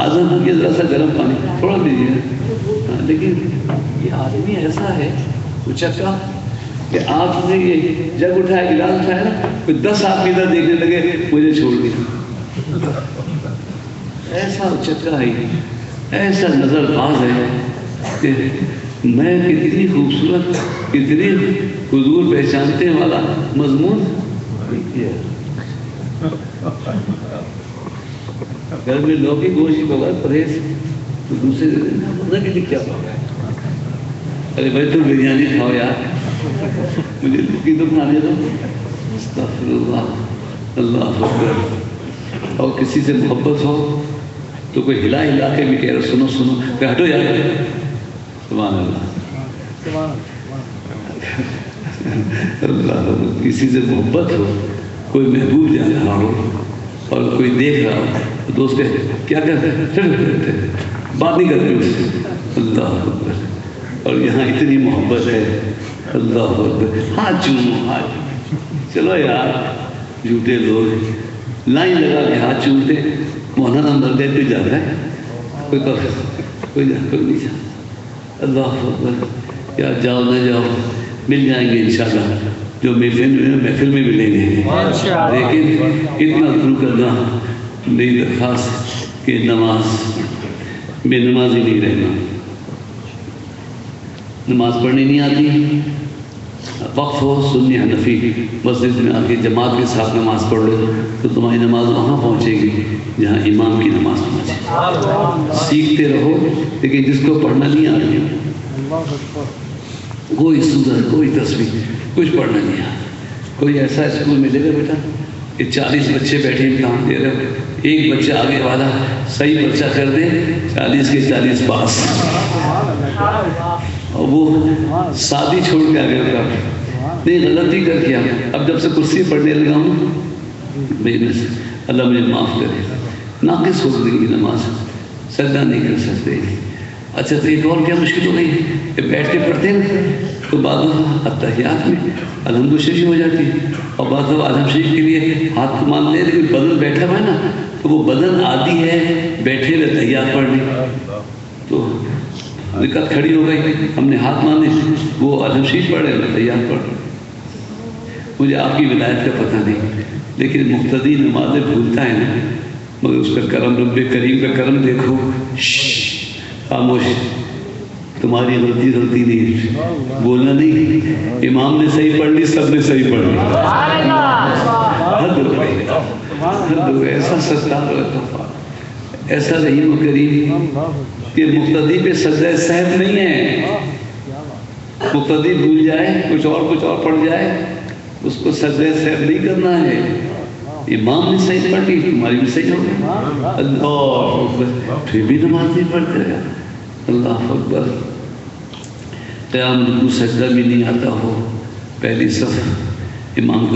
آزم کی ذرا سا گرم پانی تھوڑا دیجیے. لیکن یہ آدمی ایسا ہے اچکا کہ آپ نے یہ جگ اٹھایا گلاس اٹھایا نا کوئی 10 آدمی ادھر دیکھنے لگے مجھے چھوڑ دیا. ایسا اچکا ہے, ایسا نظر باز ہے کہ میں کتنی خوبصورت کتنی حضور پہچانتے والا مضمون کیا. گھر میں لوکی گوشت کو پرہیز تو دوسرے دن کے لیے کیا پاؤ. ارے بھائی تم بریانی کھاؤ یار, مجھے لوکی تو کھانے دو. استغفر اللہ, اللہ اکبر. اور کسی سے محبت ہو تو کوئی ہلا ہلا کے بھی کہہ رہا سنو سنو کہ ہٹو یار. سبحان اللہ, اللہ. کسی سے محبت ہو, کوئی محبوب جا رہا ہو اور کوئی دیکھ رہا ہو تو دوست کیا کرتے ہیں, بات نہیں کرتے اس سے. اللہ اکبر. اور یہاں اتنی محبت ہے. اللہ اکبر. ہاتھ چومو, ہاتھ چلو یار. جھوٹے لوگ لائن لگا کے ہاتھ چومتے, مولانا مرد کوئی جاتا ہے, کوئی نہیں جاتا. اللہ اکبر. یا جاؤ نہ جاؤ مل جائیں گے انشاءاللہ, جو محفل میں ملیں گے. لیکن اتنا ضرور کرنا میری درخواست کہ نماز بے نمازی نہیں رہنا. نماز پڑھنی نہیں آتی, وقف ہو سنی حنفی مسجد میں آ کے جماعت کے ساتھ نماز پڑھ لو تو تمہاری نماز وہاں پہنچے گی جہاں امام کی نماز پہنچے. سیکھتے رہو, لیکن جس کو پڑھنا نہیں آتی, کوئی سورت کوئی تصویر کچھ پڑھنا نہیں آتا. کوئی ایسا اسکول ملے گا بیٹا کہ 40 بچے بیٹھے امتحان دے رہے ہو, ایک بچہ آگے والا صحیح بچہ کر دے 40 کے 40 پاس, اور وہ شادی چھوڑ کے آگے ہوگا نہیں غلطی کر کیا. اب جب سے کرسی پڑھنے لگا ہوں اللہ مجھے معاف کرے, ناقص ہو گئی نماز, سجدہ نہیں کر سکتے. اچھا تو ایک اور کیا مشکل ہو گئی کہ بیٹھ کے پڑھتے ہیں تو بعض اتحیات میں الحمد شریف ہو جاتی ہے, اور بعض اعظم شریف کے لیے ہاتھ کو مان لے, لیکن بدن بیٹھا ہوا ہے نا تو وہ بدن عادی ہے بیٹھے ہوئے اتحیات پڑھنے, تو دقت کھڑی ہو گئی. ہم نے ہاتھ مان لی, وہ اعظم شریف پڑھ رہے اتحیات پڑھ رہے. مجھے آپ کی ولایت کا پتہ نہیں, لیکن مقتدی نمازیں بھولتا ہے نا, مگر اس کا کرم رب کریم کا کرم دیکھو. خاموش, تمہاری غلطی نہیں, بولنا نہیں. امام نے صحیح پڑھ لی, سب نے صحیح پڑھ لی. حد ہو گئی, حد ہو گئی. ایسا ستار رکھا, ایسا رحیم و کریم کہ مقتدی پہ سجدہ سہو نہیں ہے. مقتدی بھول جائے کچھ اور پڑھ جائے, اس کو سجدہ سہو نہیں کرنا ہے. امام نے صحیح پڑھ لی, تمہاری بھی صحیح ہو گئی. اللہ اکبر. پھر بھی نماز نہیں پڑھتے رہا. اللہ اکبر. قیام رکوع سجدہ بھی نہیں آتا ہو, پہلی صف امام